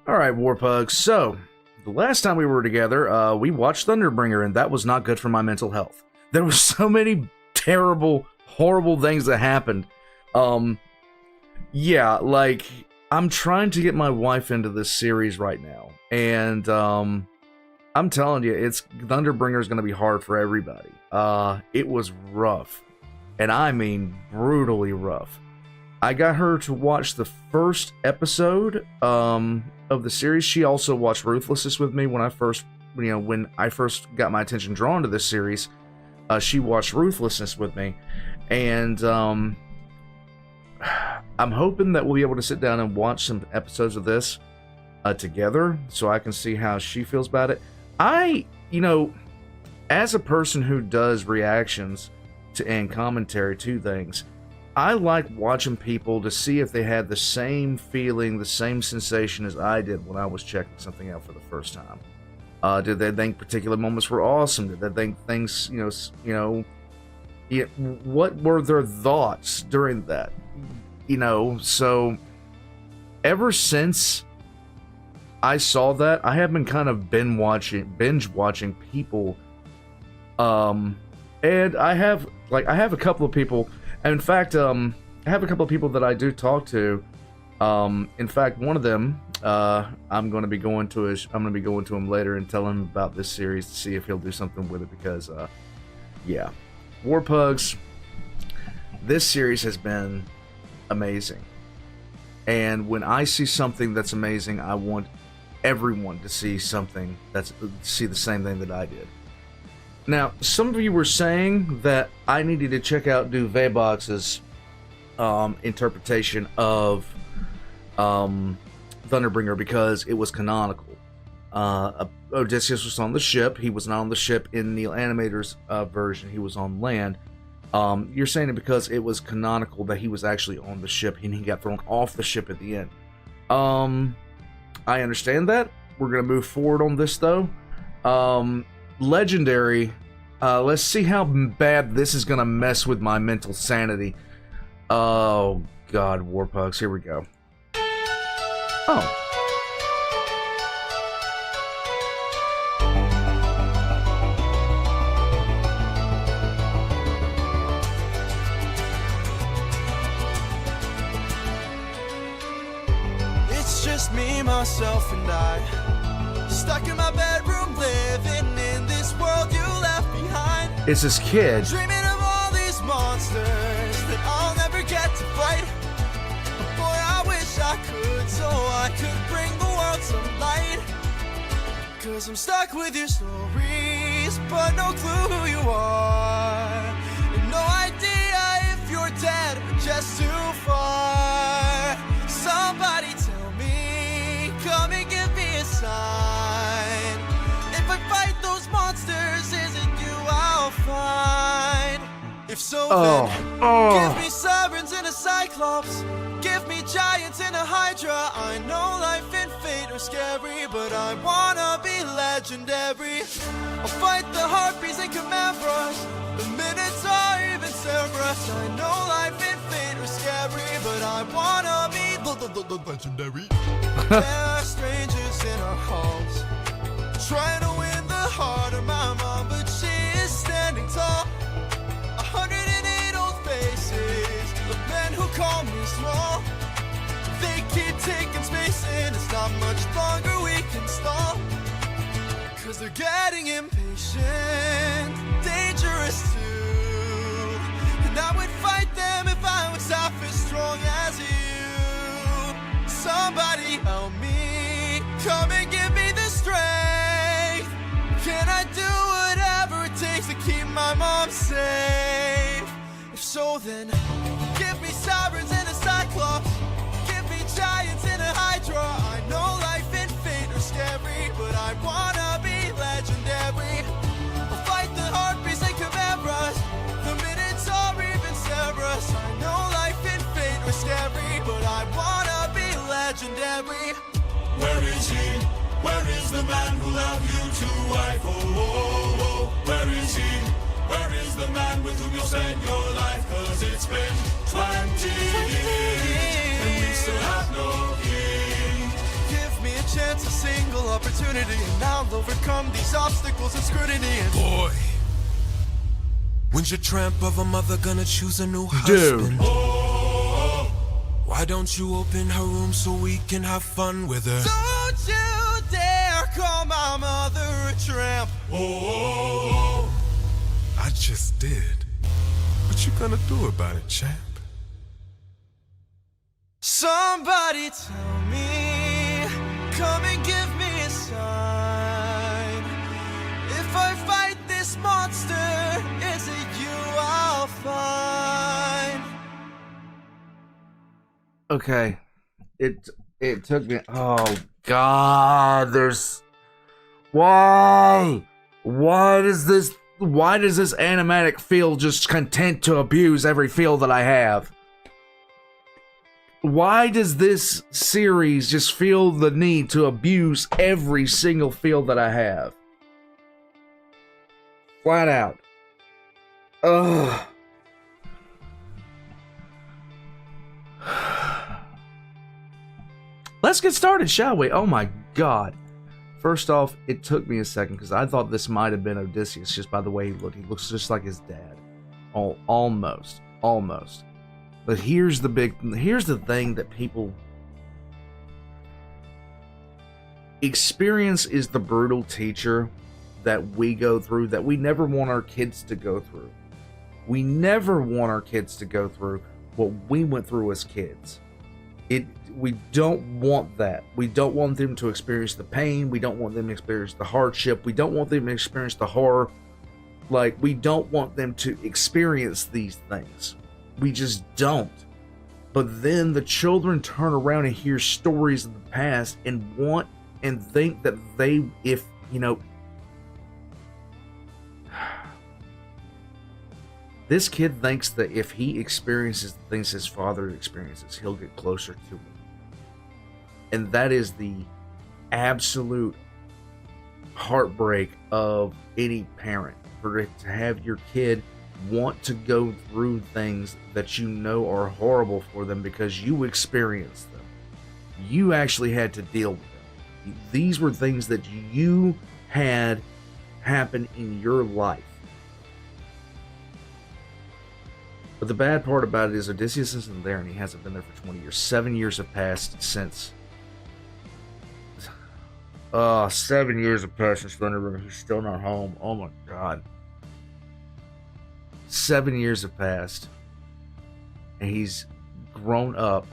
All right, Warpugs. So, the last time we were together, we watched Thunderbringer, and that was not good for my mental health. There were so many terrible, horrible things that happened. Yeah, like, I'm trying to get my wife into this series right now, and I'm telling you, Thunderbringer is going to be hard for everybody. It was rough, and I mean brutally rough. I got her to watch the first episode of the series. She also watched Ruthlessness with me when I first got my attention drawn to this series. She watched Ruthlessness with me, and I'm hoping that we'll be able to sit down and watch some episodes of this together, so I can see how she feels about it. As a person who does reactions and commentary to things, I like watching people to see if they had the same feeling, the same sensation as I did when I was checking something out for the first time. Did they think particular moments were awesome? Did they think things, what were their thoughts during that? So ever since I saw that, I have been kind of binge watching people, and I have a couple of people. In fact, I have a couple of people that I do talk to. In fact, one of them, I'm going to be going to him later and tell him about this series to see if he'll do something with it, because, yeah, Warpugs, this series has been amazing. And when I see something that's amazing, I want everyone to see see the same thing that I did. Now, some of you were saying that I needed to check out Duvetbox's interpretation of Thunderbringer because it was canonical. Odysseus was on the ship. He was not on the ship in Neil Animator's version. He was on land. You're saying it because it was canonical that he was actually on the ship and he got thrown off the ship at the end. I understand that. We're going to move forward on this, though. Legendary. Let's see how bad this is going to mess with my mental sanity. Oh, God, Warpugs. Here we go. Oh. It's just me, myself, and I. Stuck in my bedroom, living in this world you left behind. It's this kid. Dreaming of all these monsters that I'll never get to fight. But boy, I wish I could, so I could bring the world some light. Cause I'm stuck with your stories, but no clue who you are. And no idea if you're dead or just too far. Somebody tell me, come and give me a sign. If I fight those monsters, is it you I'll find? If so, then give me sirens and a cyclops. Give me giants and a hydra. I know life and fate are scary, but I wanna be legendary. I'll fight the harpies and chimeras, the minotaur, even Cerberus. I know life and fate are scary, but I wanna be legendary. There are strangers in our halls, trying to win the heart of my mom, but she is standing tall. 108 old faces of men who call me small. They keep taking space and it's not much longer we can stall. Cause they're getting impatient, dangerous too. And I would fight them if I was half as strong as you. Somebody help me, come and give me the strength. Can I do whatever it takes to keep my mom safe? If so, then give me sirens and a cyclops. Give me giants and a hydra. I know life and fate are scary, but I wanna be legendary. I'll fight the harpies and chimeras, the minotaur, even Cerberus. I know life and fate are scary, but I wanna be legendary. Where is he? Where is the man who loved you to wife? Oh, oh, oh, where is he? Where is the man with whom you'll spend your life? Cause it's been 20 years and we still have no king. Give me a chance, a single opportunity, and I'll overcome these obstacles and scrutiny. And Boy, when's your tramp of a mother gonna choose a new husband? Dude. Why don't you open her room so we can have fun with her? don't you dare call my mother a tramp. Oh, I just did. What you gonna do about it, champ? Somebody tell me, come and give me a sign. If I fight this monster, is it you I'll find? Okay, it took me. Oh God, there's why does this animatic feel just content to abuse every feel that I have? Why does this series just feel the need to abuse every single feel that I have? Flat out. Ugh. Let's get started, shall we? Oh my God. First off, it took me a second because I thought this might have been Odysseus just by the way he looked. He looks just like his dad. Almost. But here's the thing that people experience is the brutal teacher that we go through that we never want our kids to go through. We never want our kids to go through what we went through as kids. We don't want that. We don't want them to experience the pain. We don't want them to experience the hardship. We don't want them to experience the horror. Like, we don't want them to experience these things. We just don't. But then the children turn around and hear stories of the past and want and think that this kid thinks that if he experiences the things his father experiences, he'll get closer to him. And that is the absolute heartbreak of any parent, for it to have your kid want to go through things that you know are horrible for them because you experienced them. You actually had to deal with them. These were things that you had happen in your life. But the bad part about it is Odysseus isn't there, and he hasn't been there for 20 years. 7 years have passed since... 7 years have passed since Thunderbird. He's still not home. Oh my God. 7 years have passed, and he's grown up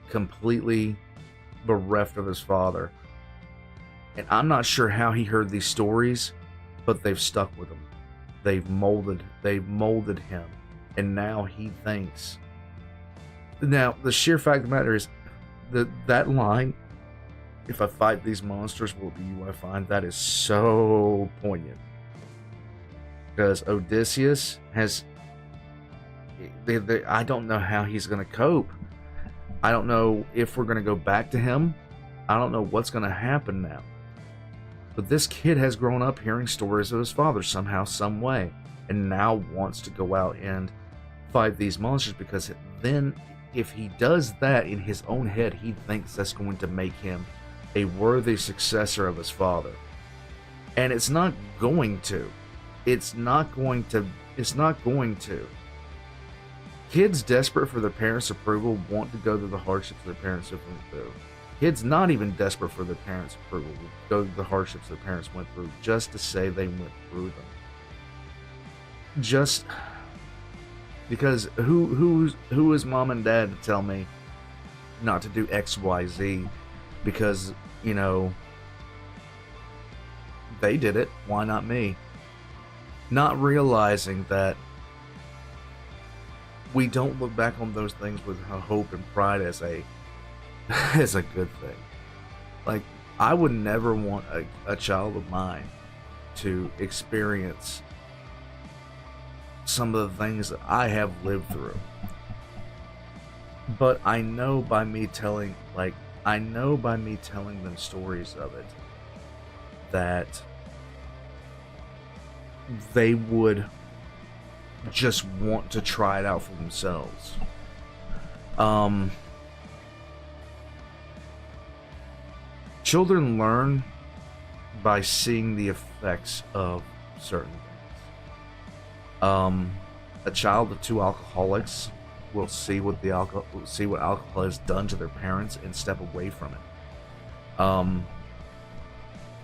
completely bereft of his father. And I'm not sure how he heard these stories, but they've stuck with him. They've molded him, and now he thinks. Now, the sheer fact of the matter is that line, if I fight these monsters, will it be you I find? That is so poignant. Because Odysseus has... I don't know how he's going to cope. I don't know if we're going to go back to him. I don't know what's going to happen now. But this kid has grown up hearing stories of his father somehow, some way, and now wants to go out and fight these monsters, because then if he does that in his own head, he thinks that's going to make him a worthy successor of his father. And it's not going to. It's not going to. Kids desperate for their parents' approval want to go through the hardships their parents have went through. Kids not even desperate for their parents' approval will go through the hardships their parents went through just to say they went through them. Just because who is mom and dad to tell me not to do X, Y, Z? Because, they did it. Why not me? Not realizing that we don't look back on those things with hope and pride as a good thing. Like, I would never want a child of mine to experience some of the things that I have lived through. But I know by me telling them stories of it, that they would just want to try it out for themselves. children learn by seeing the effects of certain things. A child of two alcoholics will see what alcohol has done to their parents and step away from it.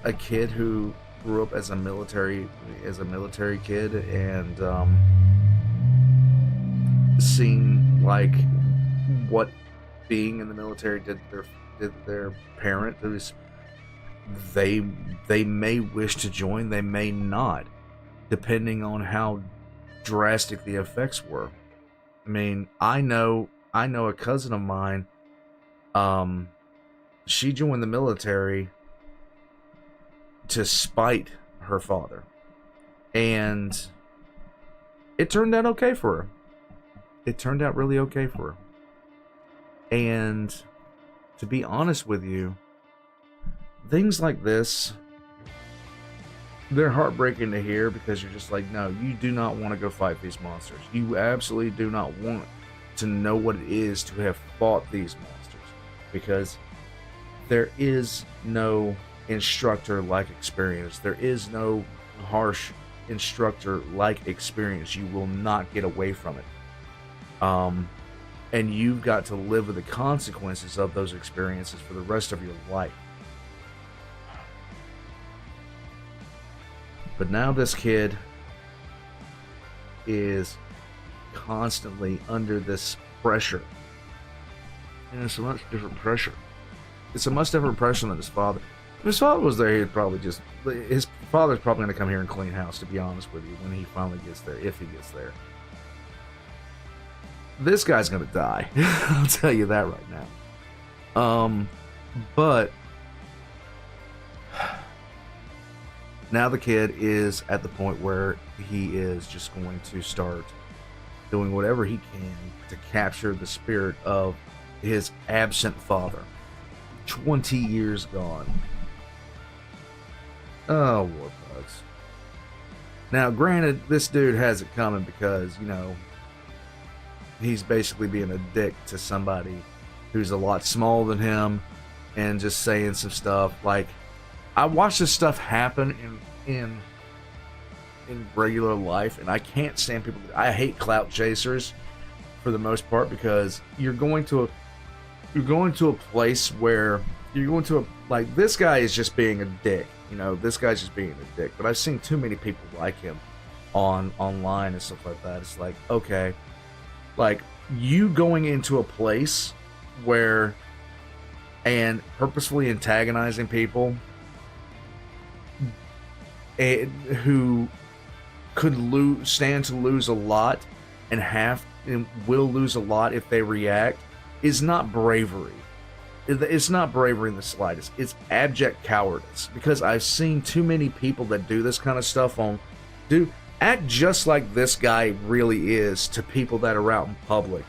A kid who grew up as a military kid and seen like what being in the military did to their parent, they may wish to join, they may not, depending on how drastic the effects were. I mean, I know a cousin of mine, she joined the military to spite her father, and it turned out okay for her. It turned out really okay for her. And to be honest with you, things like this, they're heartbreaking to hear, because you're just like, no, you do not want to go fight these monsters. You absolutely do not want to know what it is to have fought these monsters, because there is no instructor like experience. There is no harsh instructor like experience. You will not get away from it. And you've got to live with the consequences of those experiences for the rest of your life. But now this kid is constantly under this pressure. And it's a much different pressure. It's a much different pressure than his father. If his father was there, his father's probably going to come here and clean house, to be honest with you, when he finally gets there, if he gets there. This guy's going to die. I'll tell you that right now. But now the kid is at the point where he is just going to start doing whatever he can to capture the spirit of his absent father. 20 years gone. Oh, Warbugs. Now, granted, this dude has it coming because, you know, he's basically being a dick to somebody who's a lot smaller than him and just saying some stuff. Like, I watch this stuff happen in regular life, and I can't stand people. I hate clout chasers for the most part, because you're going to a place where like, this guy is just being a dick. You know, this guy's just being a dick. But I've seen too many people like him online and stuff like that. It's like, okay, like, you going into a place where and purposefully antagonizing people who could stand to lose a lot and will lose a lot if they react is not bravery. It's not bravery in the slightest. It's abject cowardice, because I've seen too many people that do this kind of stuff act just like this guy really is to people that are out in public.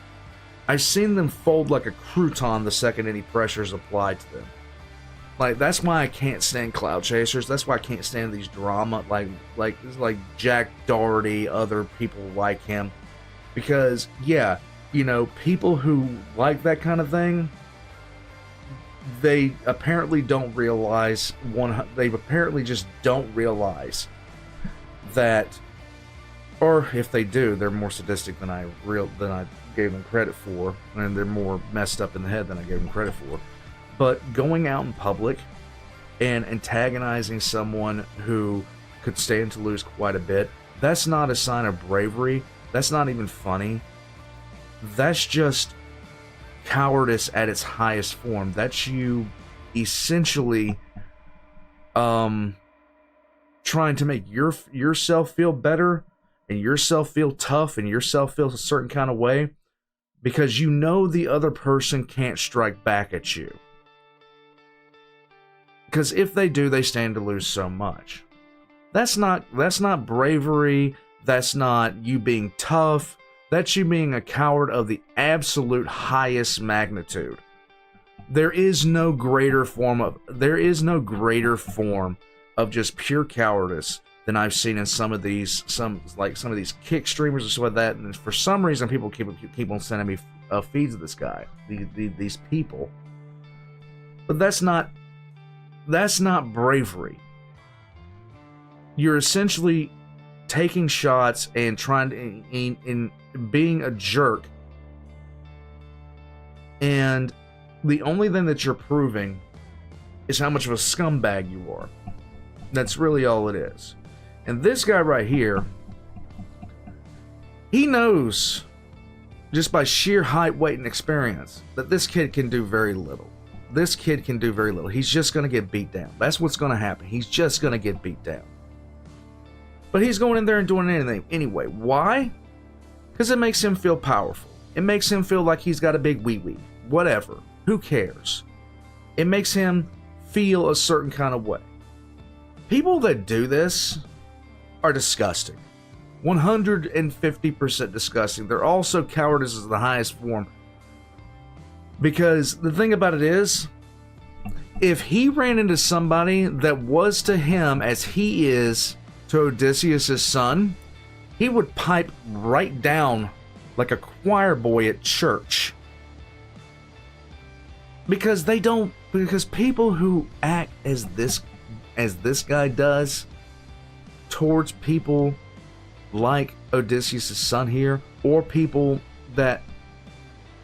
I've seen them fold like a crouton the second any pressure is applied to them. Like, that's why I can't stand cloud chasers. That's why I can't stand these drama, like Jack Doherty, other people like him. Because, yeah, you know, people who like that kind of thing, they apparently don't realize they apparently just don't realize that, or if they do, they're more sadistic than I gave them credit for, and they're more messed up in the head than I gave them credit for. But going out in public and antagonizing someone who could stand to lose quite a bit, that's not a sign of bravery. That's not even funny. That's just cowardice at its highest form. That's you essentially trying to make yourself feel better, and yourself feel tough, and yourself feel a certain kind of way, because you know the other person can't strike back at you. Because if they do, they stand to lose so much. That's not bravery. That's not you being tough. That's you being a coward of the absolute highest magnitude. There is no greater form of just pure cowardice than I've seen in some of these kick streamers and stuff like that. And for some reason, people keep on sending me feeds of this guy, these people. But that's not That's not bravery. You're essentially taking shots and trying to in being a jerk, and the only thing that you're proving is how much of a scumbag you are. That's really all it is. And this guy right here, he knows just by sheer height, weight, and experience that this kid can do very little. This kid can do very little. He's just going to get beat down. That's what's going to happen. He's just going to get beat down. But he's going in there and doing anything anyway. Why? Because it makes him feel powerful. It makes him feel like he's got a big wee-wee. Whatever. Who cares? It makes him feel a certain kind of way. People that do this are disgusting. 150% disgusting. They're also cowardice is the highest form. Because the thing about it is, if he ran into somebody that was to him as he is to Odysseus' son, he would pipe right down like a choir boy at church. Because people who act as this guy does towards people like Odysseus' son here, or people that,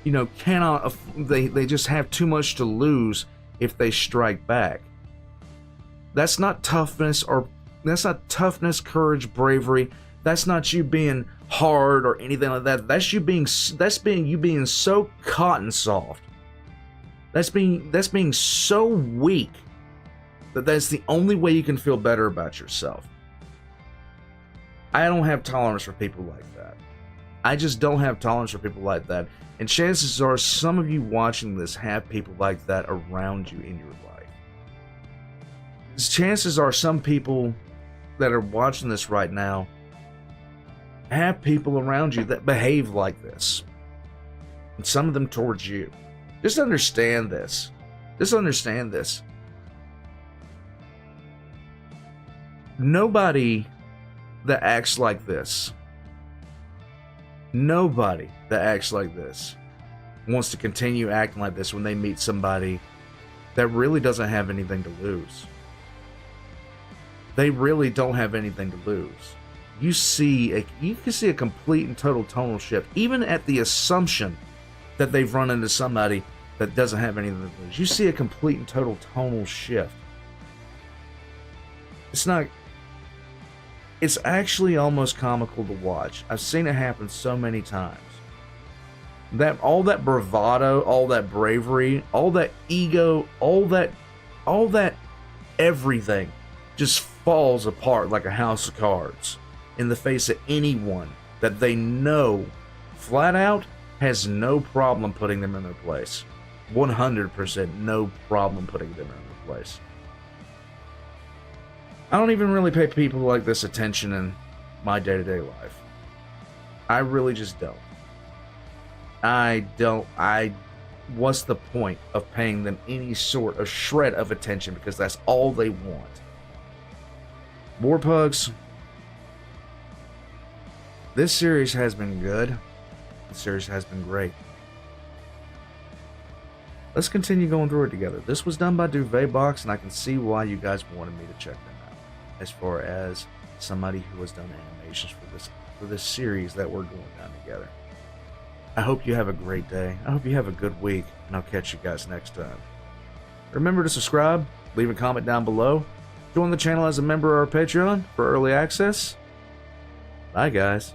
you know, cannot, they just have too much to lose if they strike back. That's not toughness, courage, bravery. That's not you being hard or anything like that. That's you being so cotton soft. That's being so weak that that's the only way you can feel better about yourself. I don't have tolerance for people like that. I just don't have tolerance for people like that. And chances are some of you watching this have people like that around you in your life. Chances are some people that are watching this right now have people around you that behave like this. And some of them towards you. Just understand this. Just understand this. Nobody that acts like this, nobody that acts like this wants to continue acting like this when they meet somebody that really doesn't have anything to lose. They really don't have anything to lose. You can see a complete and total tonal shift, even at the assumption that they've run into somebody that doesn't have anything to lose. You see a complete and total tonal shift. It's actually almost comical to watch. I've seen it happen so many times. All that bravado, all that bravery, all that ego, all that everything just falls apart like a house of cards in the face of anyone that they know flat out has no problem putting them in their place. 100% no problem putting them in their place. I don't even really pay people like this attention in my day-to-day life. I really just don't. What's the point of paying them any sort of shred of attention, because that's all they want. Warpugs, this series has been good. This series has been great. Let's continue going through it together. This was done by Duvetbox, and I can see why you guys wanted me to check them out. As far as somebody who has done animations for this series that we're going down together. I hope you have a great day. I hope you have a good week, and I'll catch you guys next time. Remember to subscribe, leave a comment down below, join the channel as a member of our Patreon for early access. Bye guys.